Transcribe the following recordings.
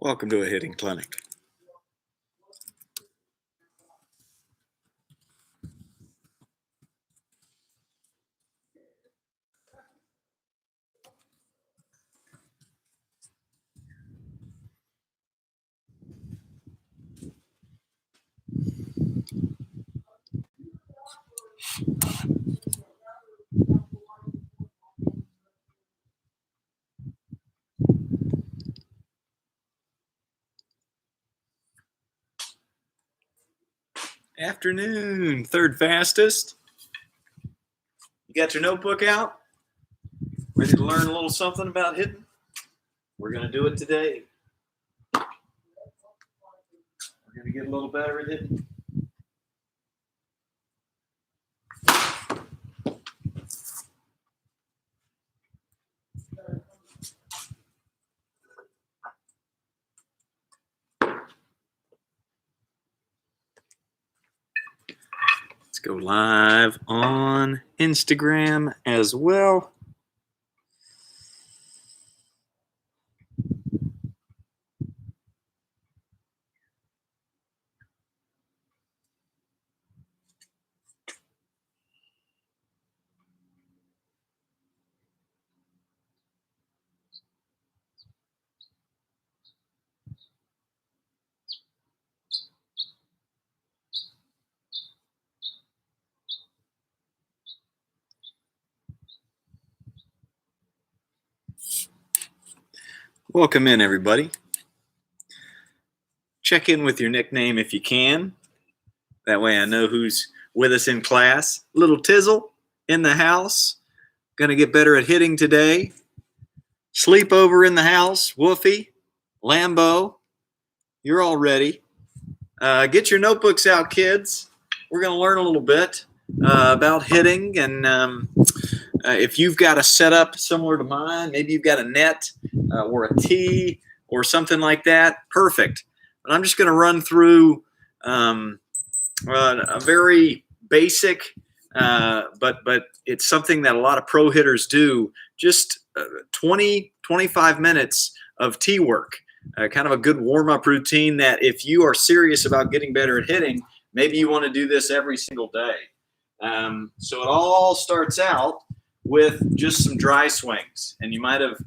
Welcome to a hitting clinic. Afternoon, third fastest. You got your notebook out? Ready to learn a little something about hitting? We're going to do it today. We're going to get a little better at hitting. Let's go live on Instagram as well. Welcome in, everybody. Check in with your nickname if you can. That way I know who's with us in class. Little Tizzle in the house. Gonna get better at hitting today. Sleepover in the house. Woofy. Lambo. You're all ready. Get your notebooks out, kids. We're gonna learn a little bit about hitting, and if you've got a setup similar to mine, maybe you've got a net or a tee or something like that, perfect. But I'm just going to run through a very basic, but it's something that a lot of pro hitters do, just 20, 25 minutes of tee work, kind of a good warm-up routine that if you are serious about getting better at hitting, maybe you want to do this every single day. So it all starts out with just some dry swings. And you might have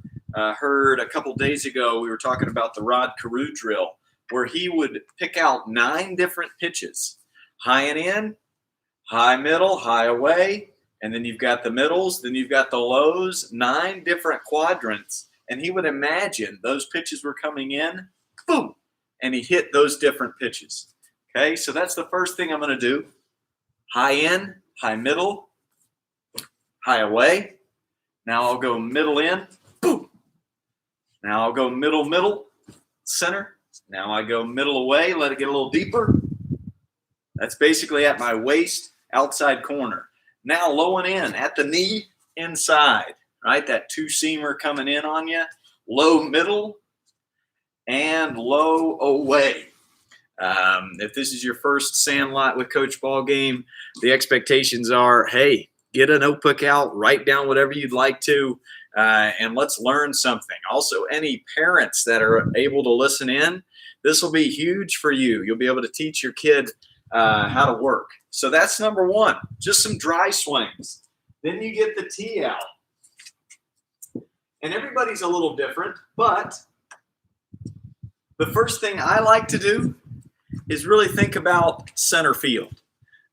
heard a couple days ago, we were talking about the Rod Carew drill, where he would pick out 9 different pitches: high and in, high middle, high away, and then you've got the middles, then you've got the lows, 9 different quadrants. And he would imagine those pitches were coming in, boom, and he hit those different pitches. Okay, so that's the first thing I'm going to do. High in, high middle, high away. Now I'll go middle in, boom. Now I'll go middle, middle, center. Now I go middle away, let it get a little deeper. That's basically at my waist, outside corner. Now low and in, at the knee, inside, right? That 2-seamer coming in on you. Low, middle, and low away. If this is your first Sandlot with Coach Ballgame, the expectations are, hey, get a notebook out, write down whatever you'd like to, and let's learn something. Also, any parents that are able to listen in, this will be huge for you. You'll be able to teach your kid how to work. So that's number 1, just some dry swings. Then you get the tee out. And everybody's a little different, but the first thing I like to do is really think about center field.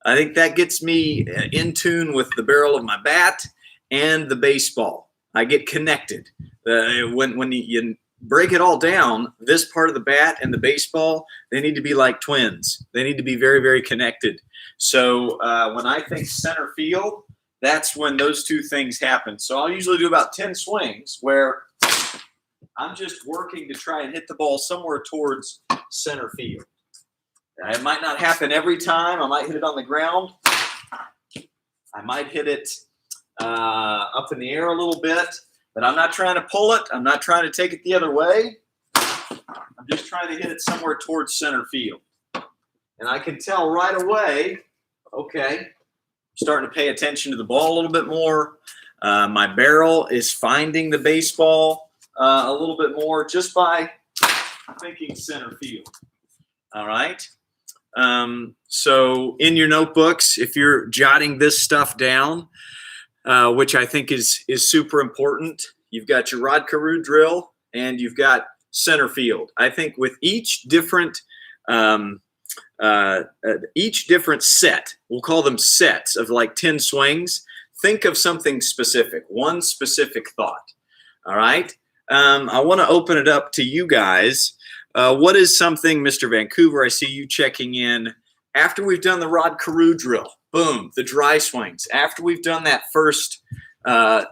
I think that gets me in tune with the barrel of my bat and the baseball. I get connected. When you break it all down, this part of the bat and the baseball, they need to be like twins. They need to be very, very connected. So when I think center field, that's when those two things happen. So I'll usually do about 10 swings where I'm just working to try and hit the ball somewhere towards center field. It might not happen every time. I might hit it on the ground. I might hit it up in the air a little bit, but I'm not trying to pull it. I'm not trying to take it the other way. I'm just trying to hit it somewhere towards center field. And I can tell right away, okay, I'm starting to pay attention to the ball a little bit more. My barrel is finding the baseball a little bit more just by thinking center field. All right. So in your notebooks, if you're jotting this stuff down, which I think is super important, you've got your Rod Carew drill and you've got center field. I think with each different set, we'll call them sets of like 10 swings, think of something specific, one specific thought. All right. I want to open it up to you guys. What is something, Mr. Vancouver, I see you checking in after we've done the Rod Carew drill, boom, the dry swings. After we've done that first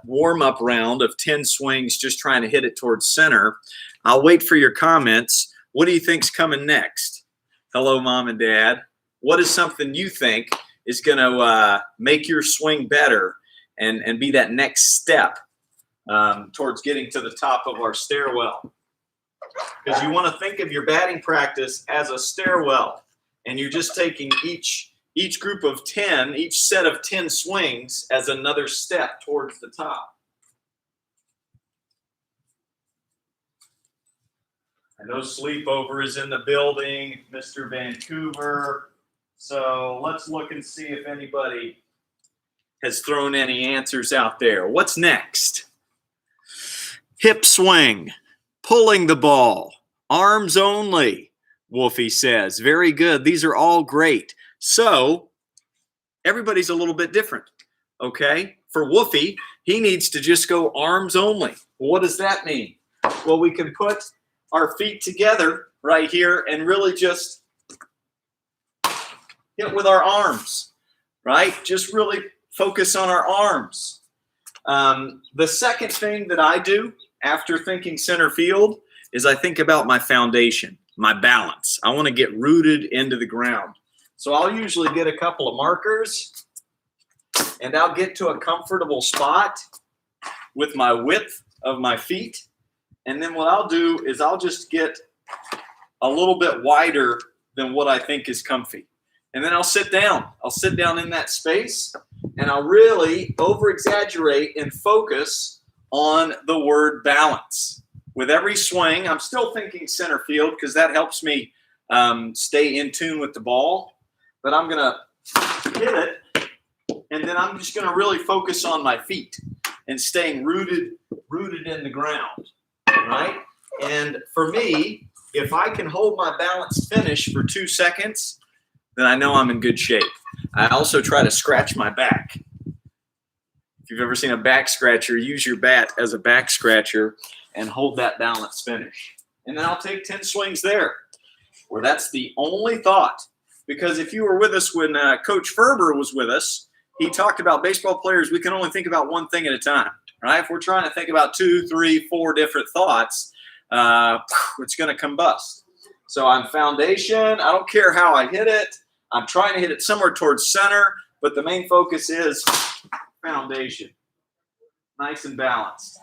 warm-up round of 10 swings, just trying to hit it towards center, I'll wait for your comments. What do you think's coming next? Hello, Mom and Dad. What is something you think is going to make your swing better and be that next step towards getting to the top of our stairwell? Because you want to think of your batting practice as a stairwell, and you're just taking each group of 10, each set of 10 swings as another step towards the top. I know sleepover is in the building, Mr. Vancouver. So let's look and see if anybody has thrown any answers out there. What's next? Hip swing, pulling the ball, arms only, Wolfie says. Very good. These are all great. So everybody's a little bit different, okay? For Wolfie, he needs to just go arms only. What does that mean? Well, we can put our feet together right here and really just hit with our arms, right? Just really focus on our arms. The second thing that I do after thinking center field is I think about my foundation, my balance. I want to get rooted into the ground. So I'll usually get a couple of markers and I'll get to a comfortable spot with my width of my feet. And then what I'll do is I'll just get a little bit wider than what I think is comfy. And then I'll sit down. I'll sit down in that space and I'll really over-exaggerate and focus on the word balance. With every swing, I'm still thinking center field because that helps me stay in tune with the ball. But I'm going to hit it, and then I'm just going to really focus on my feet and staying rooted in the ground, right? And for me, if I can hold my balanced finish for 2 seconds, then I know I'm in good shape. I also try to scratch my back. If you've ever seen a back scratcher, use your bat as a back scratcher and hold that balanced finish. And then I'll take 10 swings there, where that's the only thought. Because if you were with us when Coach Ferber was with us, he talked about baseball players, we can only think about one thing at a time, right? If we're trying to think about 2, 3, 4 different thoughts, it's going to combust. So I'm foundation. I don't care how I hit it. I'm trying to hit it somewhere towards center, but the main focus is foundation. Nice and balanced.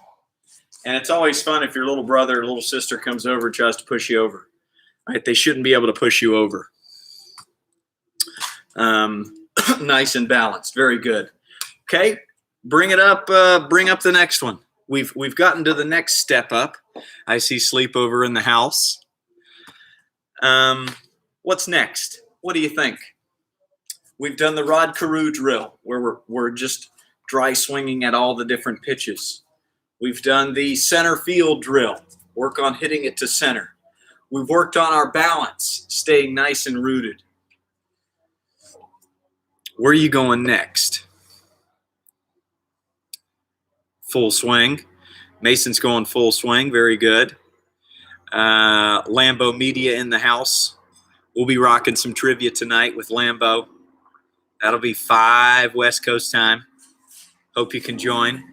And it's always fun if your little brother or little sister comes over and tries to push you over, right? They shouldn't be able to push you over. Nice and balanced. Very good. Okay, bring it up. Bring up the next one. We've gotten to the next step up. I see sleepover in the house. What's next? What do you think? We've done the Rod Carew drill where we're just dry swinging at all the different pitches. We've done the center field drill, work on hitting it to center. We've worked on our balance, staying nice and rooted. Where are you going next? Full swing. Mason's going full swing. Very good. Lambo Media in the house. We'll be rocking some trivia tonight with Lambo. That'll be 5 West Coast time. Hope you can join.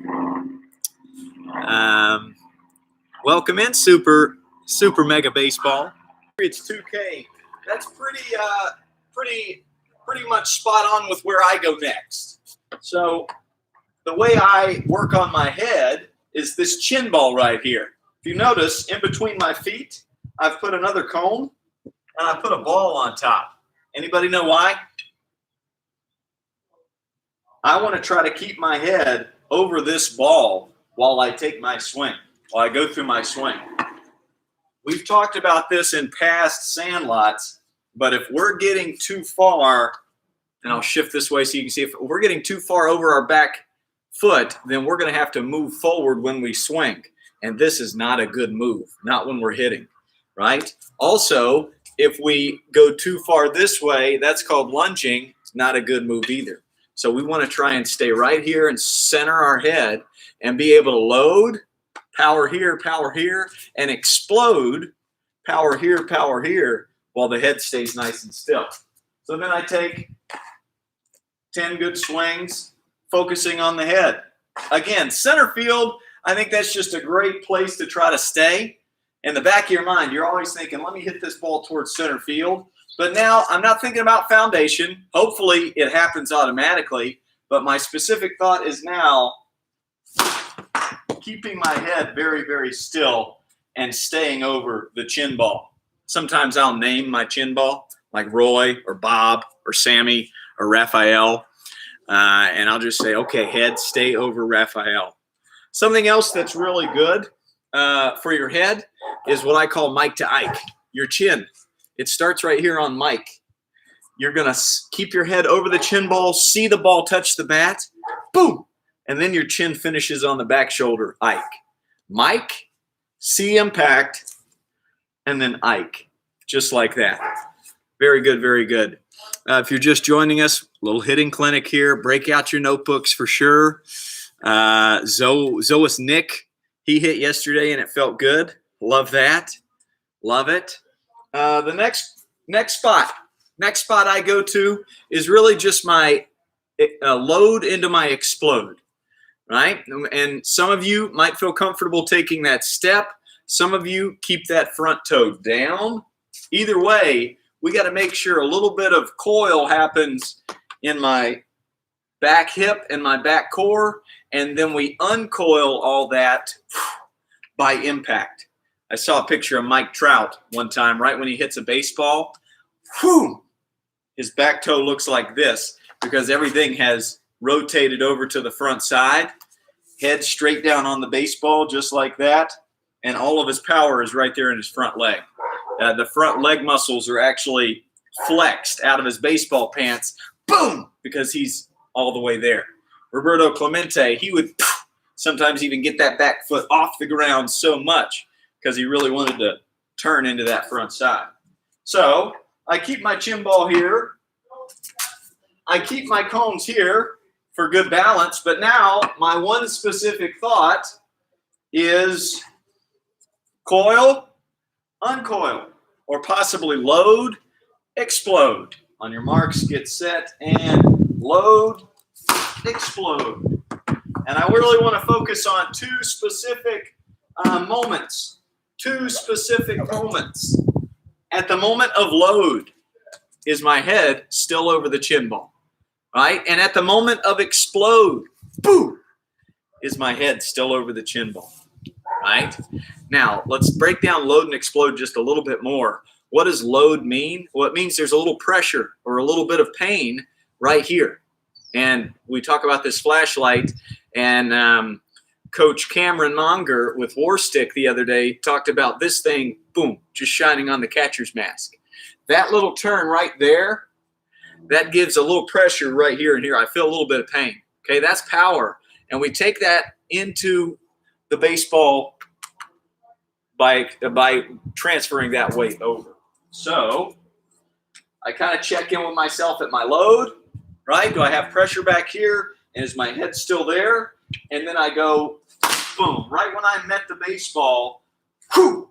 Welcome in, Super Mega Baseball. It's 2K. That's pretty much spot on with where I go next. So the way I work on my head is this chin ball right here. If you notice, in between my feet, I've put another cone and I put a ball on top. Anybody know why? I want to try to keep my head over this ball while I take my swing, while I go through my swing. we've talked about this in past sandlots, but if we're getting too far, and I'll shift this way so you can see, if we're getting too far over our back foot, then we're going to have to move forward when we swing. And this is not a good move, not when we're hitting, right? Also, if we go too far this way, that's called lunging. It's not a good move either. So we want to try and stay right here and center our head and be able to load, power here, and explode, power here, while the head stays nice and still. So then I take 10 good swings, focusing on the head. Again, center field, I think that's just a great place to try to stay. In the back of your mind, you're always thinking, let me hit this ball towards center field. But now I'm not thinking about foundation. Hopefully it happens automatically. But my specific thought is now keeping my head very, very still and staying over the chin ball. Sometimes I'll name my chin ball, like Roy or Bob or Sammy or Raphael. And I'll just say, okay, head, stay over Raphael. Something else that's really good for your head is what I call Mike to Ike, your chin. It starts right here on Mike. You're going to keep your head over the chin ball, see the ball touch the bat, boom, and then your chin finishes on the back shoulder, Ike. Mike, see impact, and then Ike, just like that. Very good, very good. If you're just joining us, little hitting clinic here. Break out your notebooks for sure. Zoas Nick, he hit yesterday and it felt good. Love that. Love it. The next spot I go to is really just my load into my explode, right? And some of you might feel comfortable taking that step. Some of you keep that front toe down. Either way, we got to make sure a little bit of coil happens in my back hip and my back core, and then we uncoil all that by impact. I saw a picture of Mike Trout one time, right when he hits a baseball. Whew, his back toe looks like this because everything has rotated over to the front side. Head straight down on the baseball just like that, and all of his power is right there in his front leg. The front leg muscles are actually flexed out of his baseball pants, boom, because he's all the way there. Roberto Clemente, he would sometimes even get that back foot off the ground so much because he really wanted to turn into that front side. So I keep my chin ball here. I keep my combs here for good balance, but now my one specific thought is coil, uncoil, or possibly load, explode. On your marks, get set, and load, explode. And I really want to focus on two specific moments. Two specific moments. At the moment of load, is my head still over the chin ball, right? And at the moment of explode, boom, is my head still over the chin ball, right? Now, let's break down load and explode just a little bit more. What does load mean? Well, it means there's a little pressure or a little bit of pain right here. And we talk about this flashlight, and Coach Cameron Monger with War Stick the other day talked about this thing, boom, just shining on the catcher's mask. That little turn right there, that gives a little pressure right here and here. I feel a little bit of pain. Okay, that's power. And we take that into the baseball by transferring that weight over. So I kind of check in with myself at my load, right? Do I have pressure back here? And is my head still there? And then I go, boom, right when I met the baseball, whew,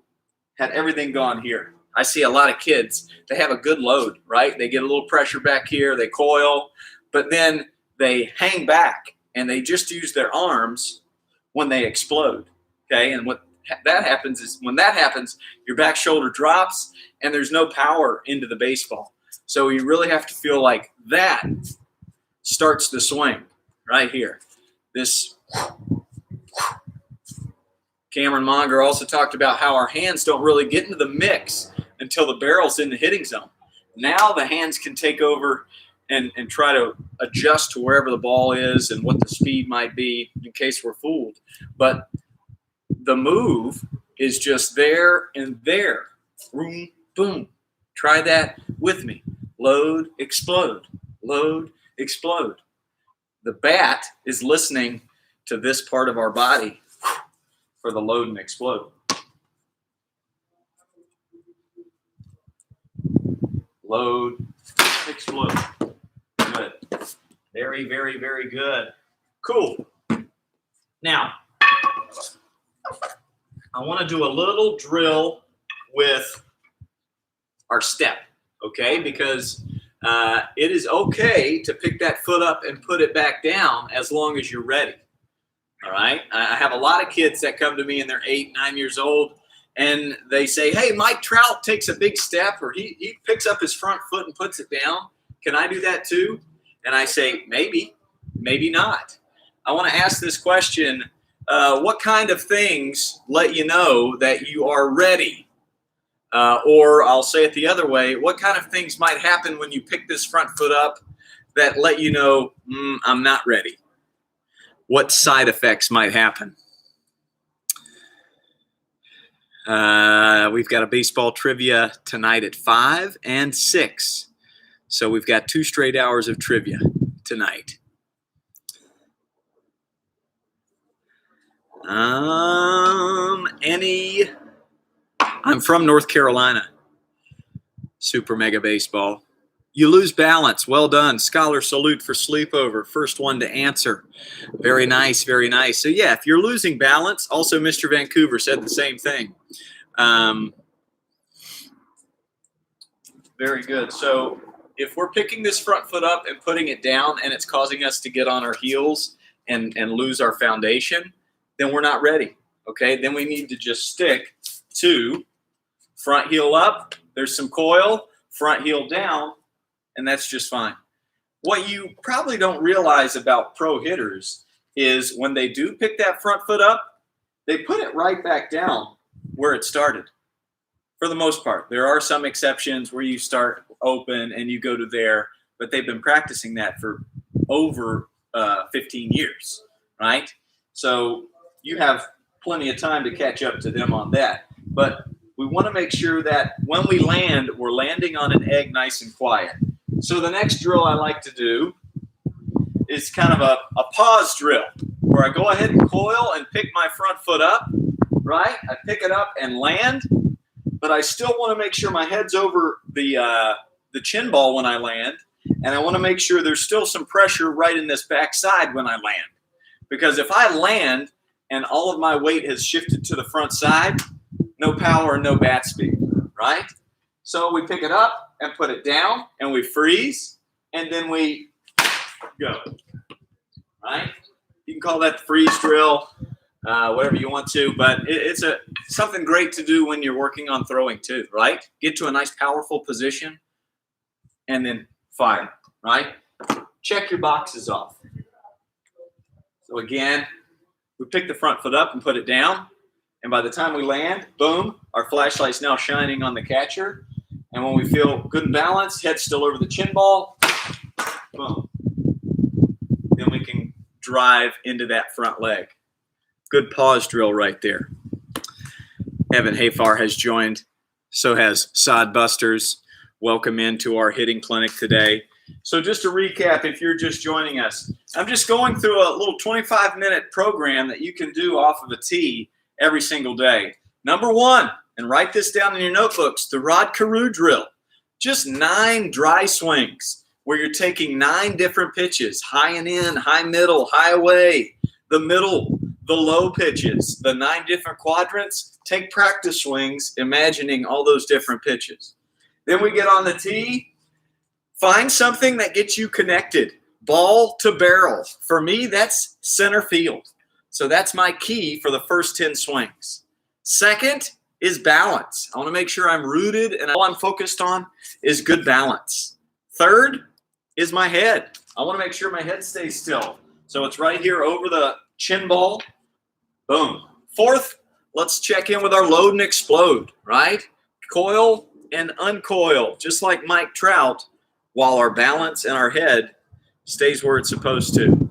had everything gone here. I see a lot of kids, they have a good load, right? They get a little pressure back here, they coil, but then they hang back and they just use their arms when they explode, okay? And what that happens is when that happens, your back shoulder drops and there's no power into the baseball. So you really have to feel like that starts the swing right here. This Cameron Monger also talked about how our hands don't really get into the mix until the barrel's in the hitting zone. Now the hands can take over and try to adjust to wherever the ball is and what the speed might be in case we're fooled. But the move is just there and there. Boom, boom. Try that with me. Load, explode. Load, explode. The bat is listening to this part of our body for the load and explode. Load, explode. Good. Very, very, very good. Cool. Now, I want to do a little drill with our step, okay? Because it is okay to pick that foot up and put it back down as long as you're ready, all right? I have a lot of kids that come to me and they're 8, 9 years old, and they say, hey, Mike Trout takes a big step, or he picks up his front foot and puts it down. Can I do that too? And I say, maybe, maybe not. I want to ask this question. What kind of things let you know that you are ready? Or I'll say it the other way. What kind of things might happen when you pick this front foot up that let you know, I'm not ready? What side effects might happen? We've got a baseball trivia tonight at 5 and 6. So we've got 2 straight hours of trivia tonight. I'm from North Carolina. Super Mega Baseball. You lose balance. Well done. Scholar salute for sleepover. First one to answer. Very nice, very nice. So yeah, if you're losing balance, also Mr. Vancouver said the same thing. Very good. So if we're picking this front foot up and putting it down and it's causing us to get on our heels and lose our foundation, then we're not ready, okay? Then we need to just stick to front heel up, there's some coil, front heel down, and that's just fine. What you probably don't realize about pro hitters is when they do pick that front foot up, they put it right back down where it started, for the most part. There are some exceptions where you start open and you go to there, but they've been practicing that for over 15 years, right? So you have plenty of time to catch up to them on that. But we want to make sure that when we land, we're landing on an egg nice and quiet. So the next drill I like to do is kind of a pause drill where I go ahead and coil and pick my front foot up, right? I pick it up and land, but I still want to make sure my head's over the chin ball when I land, and I want to make sure there's still some pressure right in this backside when I land. Because if I land and all of my weight has shifted to the front side, no power and no bat speed, right? So we pick it up and put it down, and we freeze, and then we go, right? You can call that the freeze drill, whatever you want to, but it's something great to do when you're working on throwing too, right? Get to a nice powerful position and then fire, right? Check your boxes off. So again, we pick the front foot up and put it down, and by the time we land, boom, our flashlight's now shining on the catcher, and when we feel good and balanced, head still over the chin ball, boom. Then we can drive into that front leg. Good pause drill right there. Evan Hayfar has joined. So has Sod Busters. Welcome into our hitting clinic today. So just to recap, if you're just joining us, I'm just going through a little 25-minute program that you can do off of a tee every single day. Number 1, and write this down in your notebooks, the Rod Carew drill. Just 9 dry swings where you're taking 9 different pitches, high and in, high middle, high away, the middle, the low pitches, the 9 different quadrants. Take practice swings, imagining all those different pitches. Then we get on the tee. Find something that gets you connected, ball to barrel. For me, that's center field. So that's my key for the first 10 swings. Second is balance. I want to make sure I'm rooted and all I'm focused on is good balance. Third is my head. I want to make sure my head stays still. So it's right here over the chin ball. Boom. Fourth, let's check in with our load and explode, right? Coil and uncoil, just like Mike Trout, while our balance and our head stays where it's supposed to.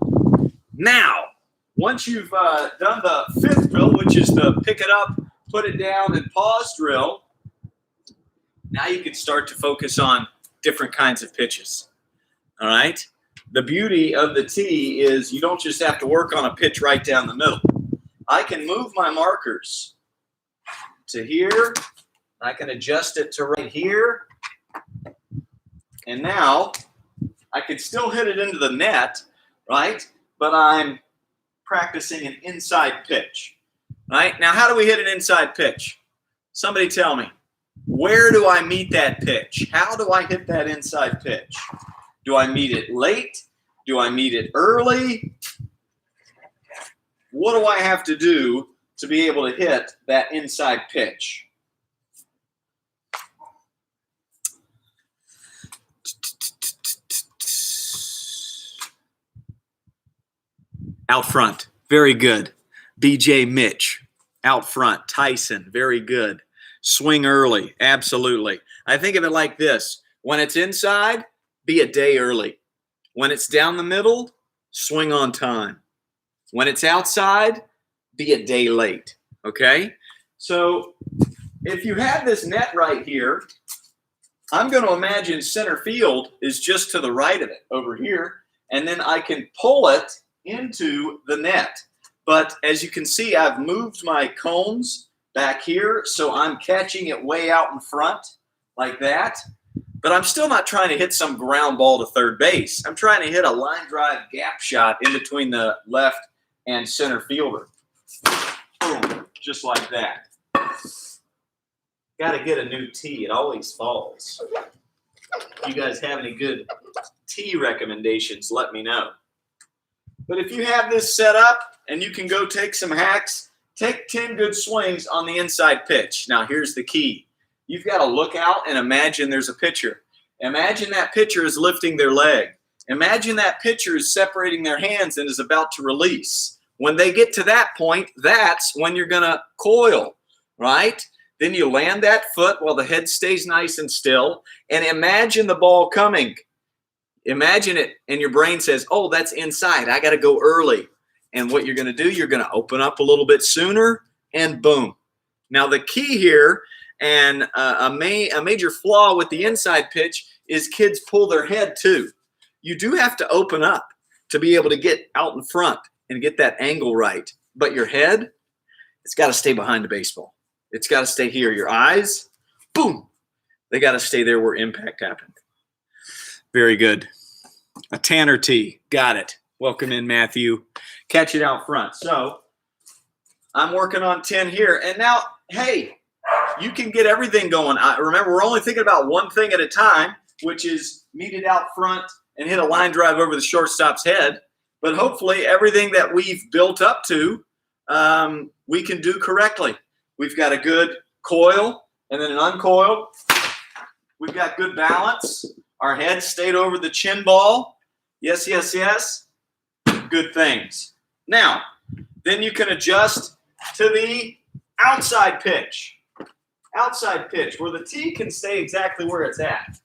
Now, once you've done the 5th drill, which is to pick it up, put it down and pause drill, now you can start to focus on different kinds of pitches. All right? The beauty of the tee is you don't just have to work on a pitch right down the middle. I can move my markers to here. I can adjust it to right here. And now I can still hit it into the net, right? But I'm practicing an inside pitch, right? Now, how do we hit an inside pitch? Somebody tell me. Where do I meet that pitch? How do I hit that inside pitch? Do I meet it late? Do I meet it early? What do I have to do to be able to hit that inside pitch? Out front. Very good. BJ Mitch. Out front. Tyson. Very good. Swing early. Absolutely. I think of it like this. When it's inside, be a day early. When it's down the middle, swing on time. When it's outside, be a day late. Okay? So if you have this net right here, I'm going to imagine center field is just to the right of it over here, and then I can pull it into the net. But as you can see, I've moved my cones back here, so I'm catching it way out in front like that. But I'm still not trying to hit some ground ball to third base. I'm trying to hit a line drive gap shot in between the left and center fielder. Boom, just like that. Got to get a new tee. It always falls. If you guys have any good tee recommendations, let me know. But if you have this set up and you can go take some hacks, take 10 good swings on the inside pitch. Now, here's the key. You've got to look out and imagine there's a pitcher. Imagine that pitcher is lifting their leg. Imagine that pitcher is separating their hands and is about to release. When they get to that point, that's when you're going to coil, right? Then you land that foot while the head stays nice and still, and imagine the ball coming. Imagine it, and your brain says, oh, that's inside. I got to go early. And what you're going to do, you're going to open up a little bit sooner, and boom. Now, the key here, and a major flaw with the inside pitch, is kids pull their head too. You do have to open up to be able to get out in front and get that angle right. But your head, it's got to stay behind the baseball. It's got to stay here. Your eyes, boom, they got to stay there where impact happened. Very good. A Tanner tee. Got it. Welcome in, Matthew. Catch it out front. So I'm working on 10 here. And now, hey, you can get everything going. Remember, we're only thinking about one thing at a time, which is meet it out front and hit a line drive over the shortstop's head. But hopefully everything that we've built up to, we can do correctly. We've got a good coil and then an uncoil. We've got good balance. Our head stayed over the chin ball. Yes, yes, yes. Good things. Now, then you can adjust to the outside pitch. Outside pitch, where the tee can stay exactly where it's at.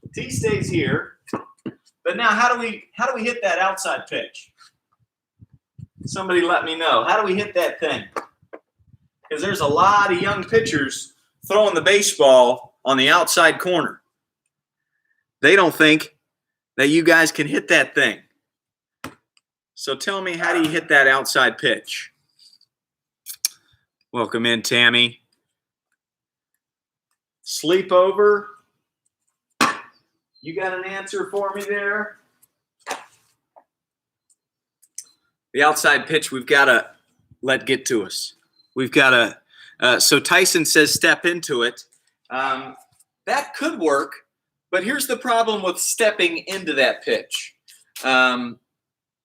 The tee stays here. But now, how do we hit that outside pitch? Somebody let me know. How do we hit that thing? Because there's a lot of young pitchers throwing the baseball on the outside corner. They don't think that you guys can hit that thing. So tell me, how do you hit that outside pitch? Welcome in, Tammy. Sleepover. You got an answer for me there? The outside pitch, we've got to let get to us. We've got to, so Tyson says step into it. That could work, but here's the problem with stepping into that pitch. A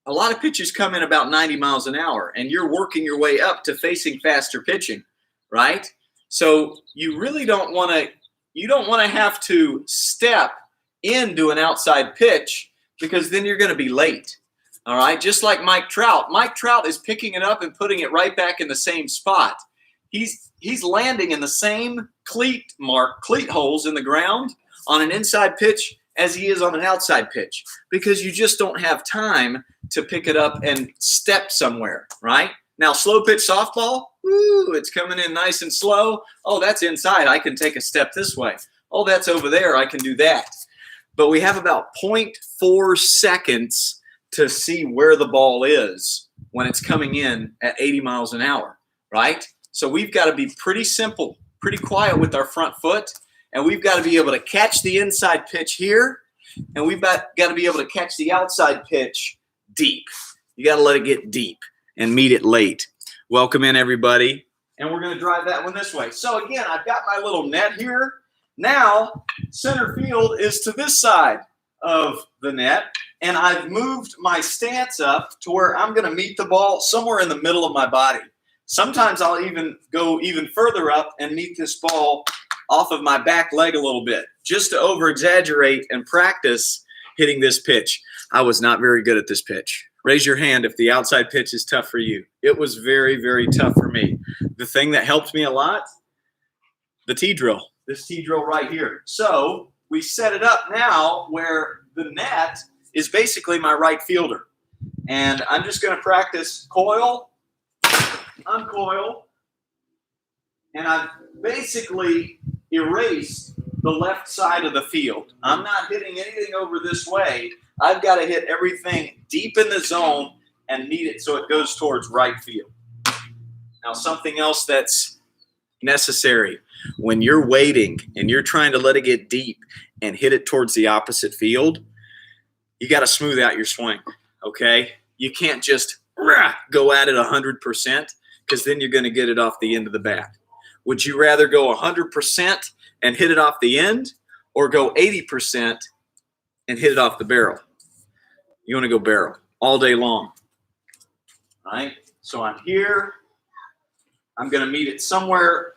lot of pitches come in about 90 miles an hour, and you're working your way up to facing faster pitching, right? So you really don't want to have to step into an outside pitch, because then you're going to be late. All right, just like Mike Trout. Mike Trout is picking it up and putting it right back in the same spot. He's landing in the same cleat holes in the ground on an inside pitch as he is on an outside pitch, because you just don't have time to pick it up and step somewhere, right? Now, slow pitch softball, Woo, it's coming in nice and slow. Oh, that's inside. I can take a step this way. Oh, that's over there. I can do that. But we have about 0.4 seconds to see where the ball is when it's coming in at 80 miles an hour, right? So we've got to be pretty simple, pretty quiet with our front foot, and we've got to be able to catch the inside pitch here, and we've got to be able to catch the outside pitch deep. You got to let it get deep and meet it late. Welcome in, everybody. And we're going to drive that one this way. So, again, I've got my little net here. Now, center field is to this side of the net, and I've moved my stance up to where I'm going to meet the ball somewhere in the middle of my body. Sometimes I'll even go even further up and meet this ball off of my back leg a little bit, just to over-exaggerate and practice hitting this pitch. I was not very good at this pitch. Raise your hand if the outside pitch is tough for you. It was very, very tough for me. The thing that helped me a lot, the T drill, this T drill right here. So we set it up now where the net is basically my right fielder. And I'm just going to practice coil, uncoil, and I've basically erased the left side of the field. I'm not hitting anything over this way. I've got to hit everything deep in the zone and meet it so it goes towards right field. Now, something else that's necessary when you're waiting and you're trying to let it get deep and hit it towards the opposite field, you got to smooth out your swing, okay? You can't just go at it 100% because then you're going to get it off the end of the bat. Would you rather go 100% and hit it off the end or go 80% and hit it off the barrel? You want to go barrel all day long, all right? So I'm here. I'm going to meet it somewhere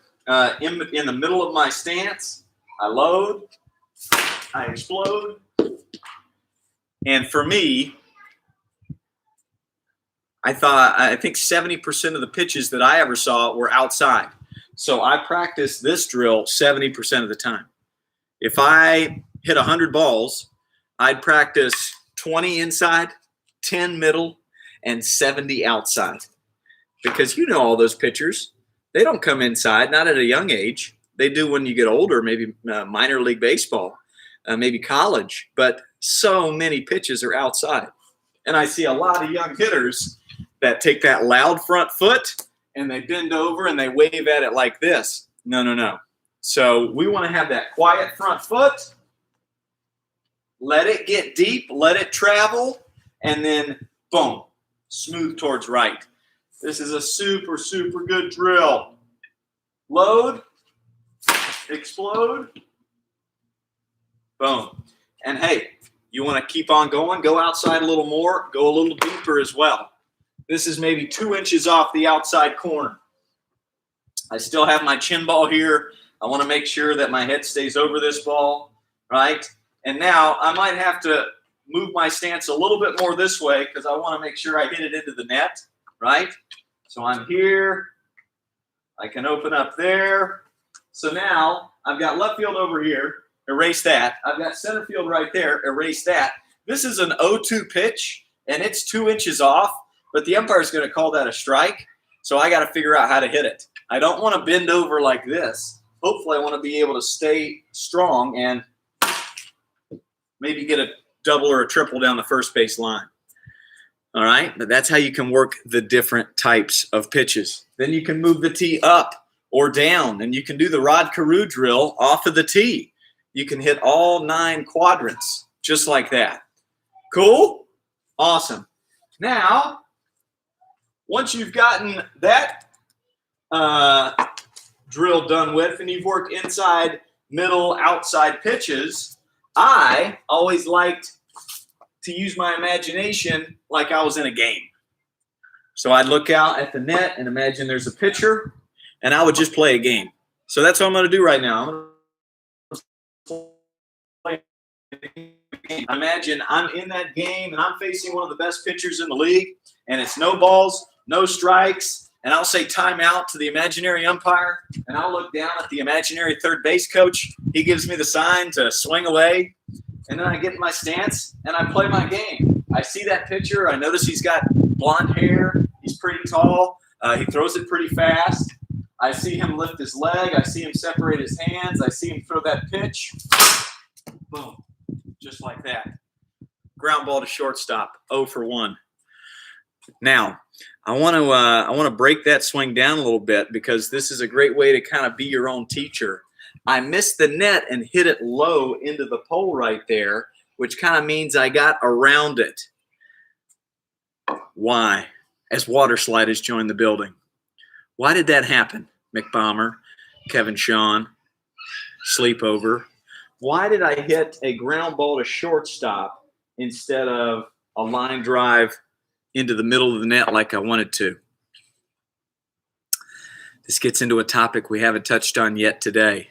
in the middle of my stance. I load. I explode. And for me, I think 70% of the pitches that I ever saw were outside. So I practice this drill 70% of the time. If I hit 100 balls, I'd practice 20 inside, 10 middle, and 70 outside. Because you know all those pitchers, they don't come inside, not at a young age. They do when you get older, maybe minor league baseball, maybe college. But so many pitches are outside. And I see a lot of young hitters that take that loud front foot and they bend over and they wave at it like this. No, no, no. So we want to have that quiet front foot. Let it get deep, let it travel, and then boom, smooth towards right. This is a super, super good drill. Load, explode, boom. And hey, you want to keep on going, go outside a little more, go a little deeper as well. This is maybe 2 inches off the outside corner. I still have my chin ball here. I want to make sure that my head stays over this ball, right? And now I might have to move my stance a little bit more this way because I want to make sure I hit it into the net, right? So I'm here. I can open up there. So now I've got left field over here. Erase that. I've got center field right there. Erase that. This is an 0-2 pitch, and it's 2 inches off, but the umpire is going to call that a strike, so I got to figure out how to hit it. I don't want to bend over like this. Hopefully I want to be able to stay strong and maybe get a double or a triple down the first base line. All right, but that's how you can work the different types of pitches. Then you can move the tee up or down, and you can do the Rod Carew drill off of the tee. You can hit all 9 quadrants just like that. Cool? Awesome. Now, once you've gotten that drill done with and you've worked inside, middle, outside pitches, I always liked to use my imagination like I was in a game. So I'd look out at the net and imagine there's a pitcher, and I would just play a game. So that's what I'm going to do right now. I'm going to play a game. Imagine I'm in that game, and I'm facing one of the best pitchers in the league, and it's no balls, no strikes, and I'll say timeout to the imaginary umpire, and I'll look down at the imaginary third base coach. He gives me the sign to swing away, and then I get in my stance, and I play my game. I see that pitcher. I notice he's got blonde hair. He's pretty tall. He throws it pretty fast. I see him lift his leg. I see him separate his hands. I see him throw that pitch. Boom. Just like that. Ground ball to shortstop. 0 for 1. Now, I want to break that swing down a little bit because this is a great way to kind of be your own teacher. I missed the net and hit it low into the pole right there, which kind of means I got around it. Why? As water sliders joined the building. Why did that happen? McBomber, Kevin Sean, Sleepover. Why did I hit a ground ball to shortstop instead of a line drive into the middle of the net like I wanted to? This gets into a topic we haven't touched on yet today.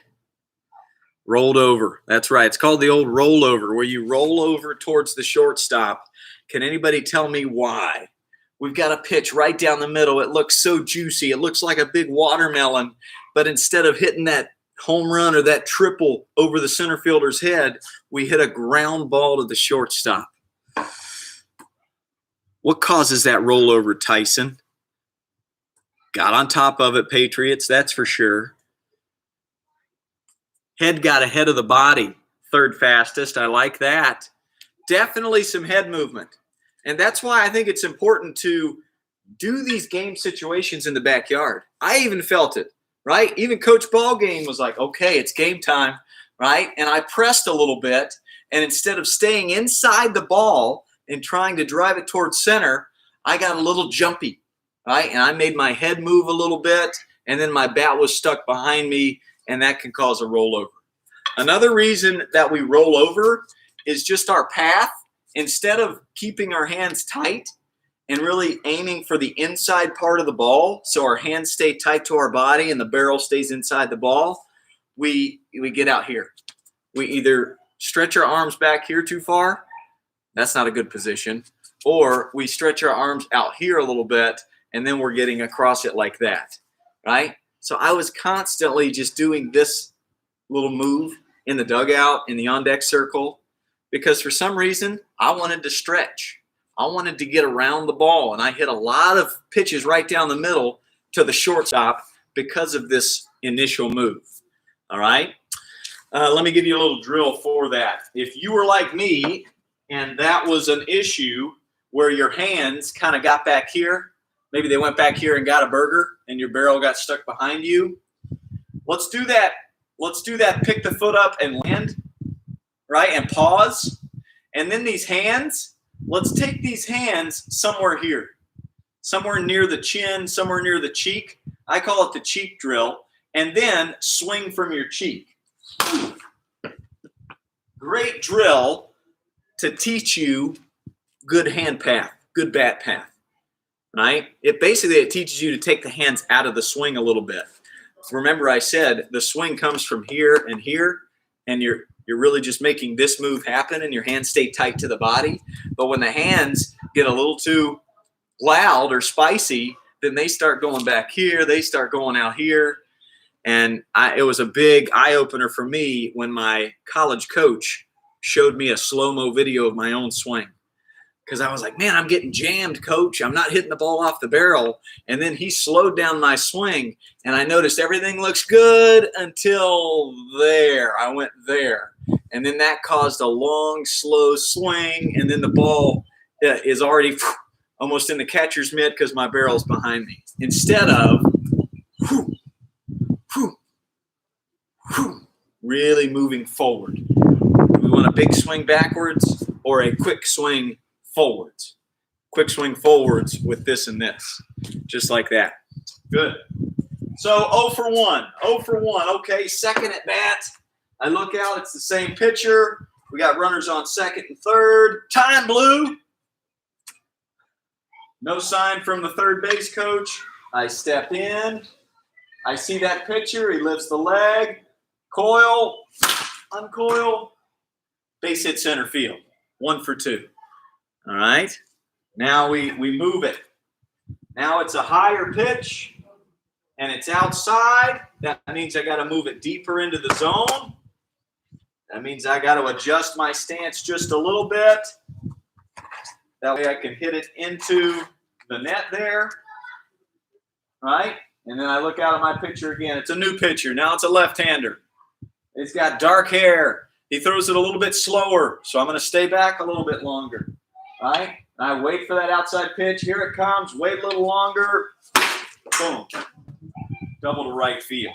Rolled over. That's right. It's called the old rollover, where you roll over towards the shortstop. Can anybody tell me why? We've got a pitch right down the middle. It looks so juicy. It looks like a big watermelon. But instead of hitting that home run or that triple over the center fielder's head, we hit a ground ball to the shortstop. What causes that rollover, Tyson? Got on top of it, Patriots, that's for sure. Head got ahead of the body, third fastest. I like that. Definitely some head movement. And that's why I think it's important to do these game situations in the backyard. I even felt it, right? Even Coach Ballgame was like, okay, it's game time, right? And I pressed a little bit, and instead of staying inside the ball and trying to drive it towards center, I got a little jumpy, right? And I made my head move a little bit, and then my bat was stuck behind me, and that can cause a rollover. Another reason that we roll over is just our path. Instead of keeping our hands tight and really aiming for the inside part of the ball, so our hands stay tight to our body and the barrel stays inside the ball, we get out here. We either stretch our arms back here too far, that's not a good position, or we stretch our arms out here a little bit, and then we're getting across it like that, right? So I was constantly just doing this little move in the dugout, in the on-deck circle, because for some reason, I wanted to stretch. I wanted to get around the ball, and I hit a lot of pitches right down the middle to the shortstop because of this initial move, all right? Let me give you a little drill for that. If you were like me and that was an issue where your hands kind of got back here, maybe they went back here and got a burger and your barrel got stuck behind you, let's do that. Let's do that. Pick the foot up and land. Right, and pause, and then these hands, let's take these hands somewhere here, somewhere near the chin, somewhere near the cheek. I call it the cheek drill, and then swing from your cheek. Great drill to teach you good hand path, good bat path, right? It teaches you to take the hands out of the swing a little bit. Remember I said the swing comes from here, and you're really just making this move happen and your hands stay tight to the body. But when the hands get a little too loud or spicy, then they start going back here. They start going out here. And it was a big eye-opener for me when my college coach showed me a slow-mo video of my own swing. Because I was like, man, I'm getting jammed, coach. I'm not hitting the ball off the barrel. And then he slowed down my swing, and I noticed everything looks good until there. I went there. And then that caused a long, slow swing, and then the ball is already almost in the catcher's mitt because my barrel's behind me. Instead of really moving forward. Do we want a big swing backwards or a quick swing forwards? Quick swing forwards with this and this. Just like that. Good. So 0 for 1. 0 for 1. Okay, second at bat. I look out. It's the same pitcher. We got runners on second and third. Time blue. No sign from the third base coach. I step in. I see that pitcher. He lifts the leg. Coil. Uncoil. Base hit center field. 1 for 2. All right. Now we move it. Now it's a higher pitch, and it's outside. That means I got to move it deeper into the zone. That means I got to adjust my stance just a little bit. That way I can hit it into the net there. right? And then I look out at my pitcher again. It's a new pitcher. Now it's a left-hander. He's got dark hair. He throws it a little bit slower, so I'm going to stay back a little bit longer, right? I wait for that outside pitch. Here it comes. Wait a little longer. Boom. Double to right field.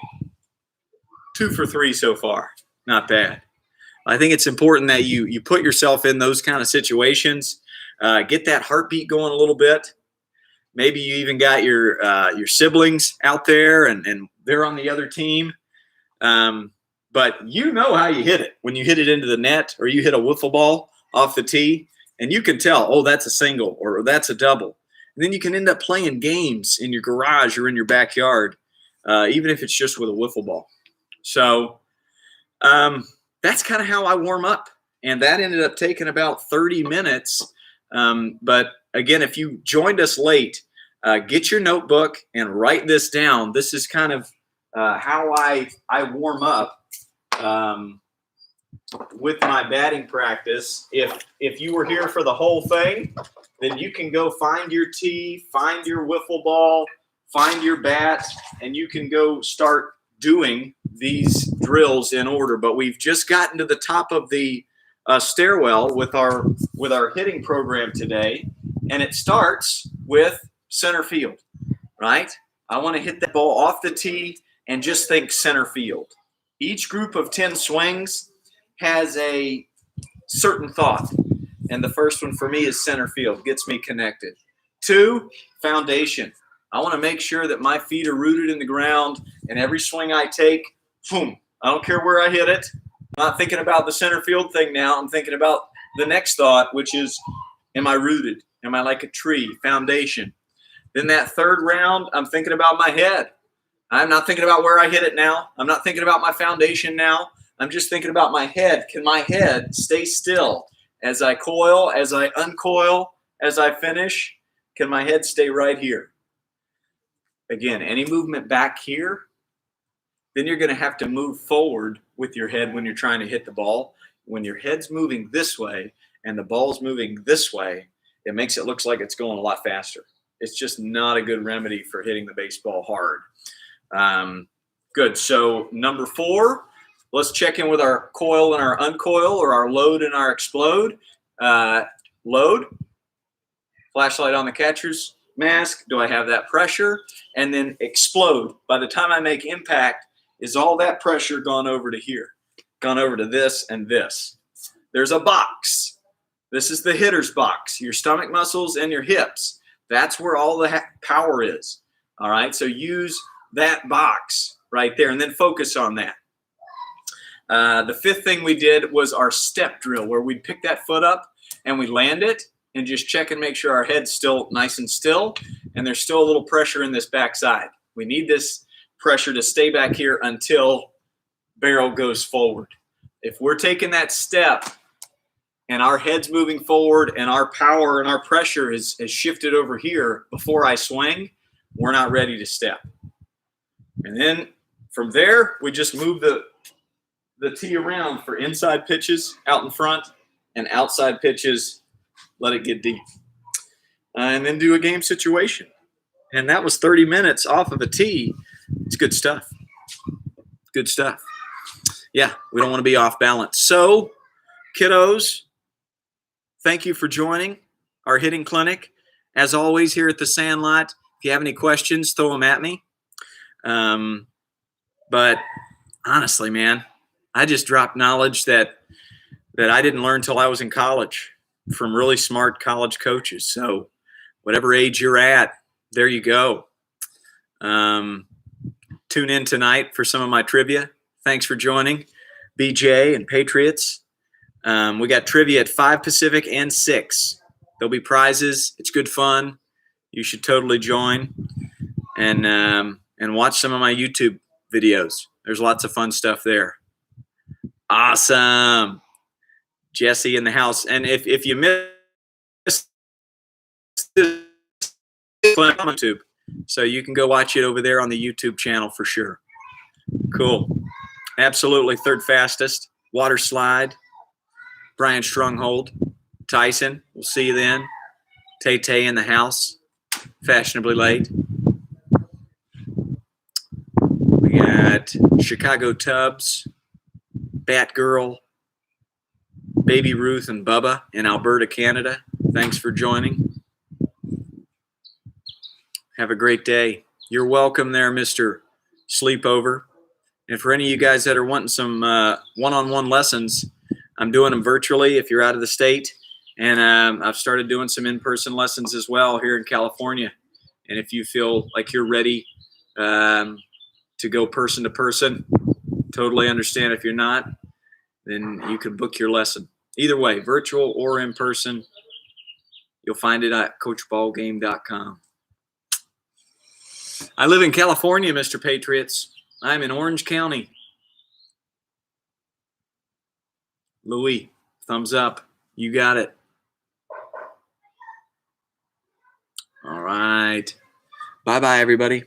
2 for 3 so far. Not bad. I think it's important that you put yourself in those kind of situations. Get that heartbeat going a little bit. Maybe you even got your siblings out there and they're on the other team. But you know how you hit it when you hit it into the net or you hit a wiffle ball off the tee, and you can tell, oh, that's a single or that's a double. And then you can end up playing games in your garage or in your backyard, even if it's just with a wiffle ball. So that's kind of how I warm up. And that ended up taking about 30 minutes. But again, if you joined us late, get your notebook and write this down. This is kind of how I warm up with my batting practice. If you were here for the whole thing, then you can go find your tee, find your wiffle ball, find your bat, and you can go start doing these drills in order. But we've just gotten to the top of the stairwell with our hitting program today, and it starts with center field, right? I want to hit that ball off the tee and just think center field. Each group of 10 swings has a certain thought, and the first one for me is center field, gets me connected. 2, foundation. I want to make sure that my feet are rooted in the ground, and every swing I take, boom, I don't care where I hit it. I'm not thinking about the center field thing now. I'm thinking about the next thought, which is, am I rooted? Am I like a tree? Foundation. Then that third round, I'm thinking about my head. I'm not thinking about where I hit it now. I'm not thinking about my foundation now. I'm just thinking about my head. Can my head stay still as I coil, as I uncoil, as I finish? Can my head stay right here? Again, any movement back here, then you're going to have to move forward with your head when you're trying to hit the ball. When your head's moving this way and the ball's moving this way, it makes it look like it's going a lot faster. It's just not a good remedy for hitting the baseball hard. Good. So number 4, let's check in with our coil and our uncoil, or our load and our explode. Load, flashlight on the catcher's mask. Do I have that pressure? And then explode. By the time I make impact, is all that pressure gone over to here? Gone over to this and this? There's a box. This is the hitter's box, your stomach muscles and your hips. That's where all the power is. All right, so use that box right there and then focus on that. The 5th thing we did was our step drill, where we'd pick that foot up and we land it and just check and make sure our head's still nice and still and there's still a little pressure in this backside. We need this pressure to stay back here until barrel goes forward. If we're taking that step and our head's moving forward and our power and our pressure has shifted over here before I swing, we're not ready to step. And then from there, we just move the tee around for inside pitches out in front and outside pitches, let it get deep. And then do a game situation. And that was 30 minutes off of a tee. It's good stuff. Good stuff. Yeah, we don't want to be off balance. So, kiddos, thank you for joining our hitting clinic. As always, here at the Sandlot, if you have any questions, throw them at me. But honestly, man, I just dropped knowledge that I didn't learn until I was in college from really smart college coaches. So whatever age you're at, there you go. Tune in tonight for some of my trivia. Thanks for joining, BJ and Patriots. We got trivia at 5 Pacific and 6. There'll be prizes. It's good fun. You should totally join and watch some of my YouTube videos. There's lots of fun stuff there. Awesome. Jesse in the house. And if you missed this on YouTube, so you can go watch it over there on the YouTube channel for sure. Cool. Absolutely. 3rd fastest. Water slide. Brian Stronghold. Tyson. We'll see you then. Tay-Tay in the house. Fashionably late. We got Chicago Tubbs, Batgirl, Baby Ruth, and Bubba in Alberta, Canada. Thanks for joining. Have a great day. You're welcome there, Mr. Sleepover. And for any of you guys that are wanting some one-on-one lessons, I'm doing them virtually if you're out of the state. And I've started doing some in-person lessons as well here in California. And if you feel like you're ready to go person to person, totally understand if you're not, then you can book your lesson. Either way, virtual or in person, you'll find it at coachballgame.com. I live in California, Mr. Patriots. I'm in Orange County. Louis, thumbs up. You got it. All right. Bye-bye, everybody.